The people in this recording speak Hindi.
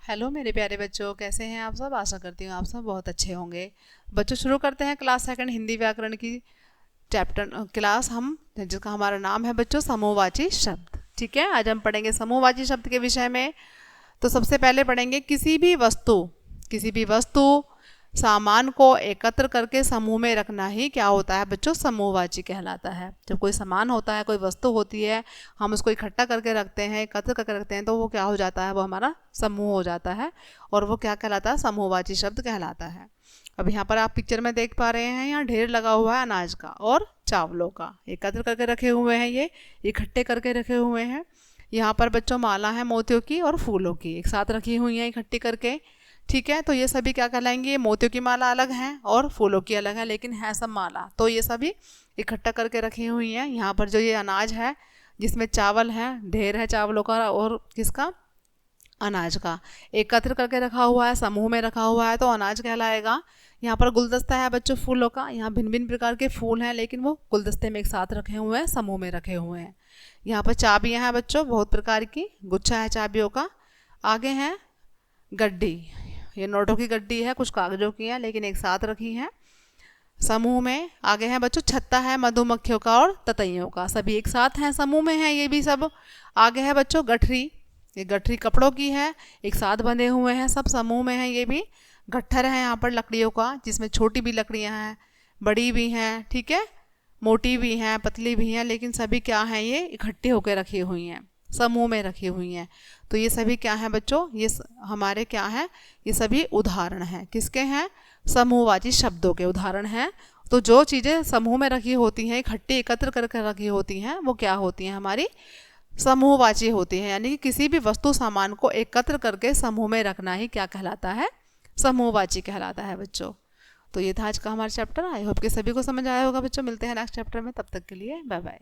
हेलो मेरे प्यारे बच्चों, कैसे हैं आप सब। आशा करती हूँ आप सब बहुत अच्छे होंगे। बच्चों, शुरू करते हैं क्लास सेकंड हिंदी व्याकरण की चैप्टर क्लास हम जिसका हमारा नाम है बच्चों समूहवाची शब्द। ठीक है, आज हम पढ़ेंगे समूहवाची शब्द के विषय में। तो सबसे पहले पढ़ेंगे किसी भी वस्तु सामान को एकत्र करके समूह में रखना ही क्या होता है बच्चों, समूहवाची कहलाता है। जब कोई सामान होता है, कोई वस्तु होती है, हम उसको इकट्ठा करके रखते हैं, एकत्र करके रखते हैं, तो वो क्या हो जाता है, वो हमारा समूह हो जाता है। और वो क्या कहलाता है, समूहवाची शब्द कहलाता है। अब यहाँ पर आप पिक्चर में देख पा रहे हैं, यहाँ ढेर लगा हुआ है अनाज का और चावलों का, एकत्र करके रखे हुए हैं, ये इकट्ठे करके रखे हुए हैं। यहाँ पर बच्चों माला है मोतियों की और फूलों की, एक साथ रखी हुई हैं इकट्ठी करके। ठीक है, तो ये सभी क्या कहलाएंगे, मोतियों की माला अलग है और फूलों की अलग है, लेकिन है सब माला। तो ये सभी इकट्ठा करके रखी हुई हैं। यहाँ पर जो ये अनाज है, जिसमें चावल है, ढेर है चावलों का और किसका, अनाज का, एकत्र करके रखा हुआ है, समूह में रखा हुआ है, तो अनाज कहलाएगा। यहाँ पर गुलदस्ता है बच्चों फूलों का, यहाँ भिन्न भिन्न प्रकार के फूल हैं, लेकिन वो गुलदस्ते में एक साथ रखे हुए हैं, समूह में रखे हुए हैं। यहाँ पर चाबियाँ हैं बच्चों बहुत प्रकार की, गुच्छा है चाबियों का। आगे है गड्डी, ये नोटों की गड्डी है, कुछ कागजों की है, लेकिन एक साथ रखी है समूह में। आगे है बच्चों छत्ता है मधुमक्खियों का और ततैयों का, सभी एक साथ हैं, समूह में है ये भी सब। आगे है बच्चों गठरी, ये गठरी कपड़ों की है, एक साथ बंधे हुए हैं, सब समूह में है ये भी। गट्ठर है यहाँ पर लकड़ियों का, जिसमें छोटी भी लकड़ियाँ हैं, बड़ी भी हैं, ठीक है, मोटी भी हैं, पतली भी हैं, लेकिन सभी क्या हैं, ये इकट्ठी होकर रखी हुई हैं, समूह में रखी हुई हैं। तो ये सभी क्या हैं बच्चों, ये हमारे क्या हैं, ये सभी उदाहरण हैं, किसके हैं, समूहवाची शब्दों के उदाहरण हैं। तो जो चीज़ें समूह में रखी होती हैं, इकट्ठी एकत्र करके रखी होती हैं, वो क्या होती हैं, हमारी समूहवाची होती है। यानी कि किसी भी वस्तु सामान को एकत्र करके समूह में रखना ही क्या कहलाता है, समूहवाची कहलाता है बच्चों। तो ये था आज का हमारा चैप्टर। आई होप कि सभी को समझ आया होगा बच्चों। मिलते हैं नेक्स्ट चैप्टर में, तब तक के लिए बाय बाय।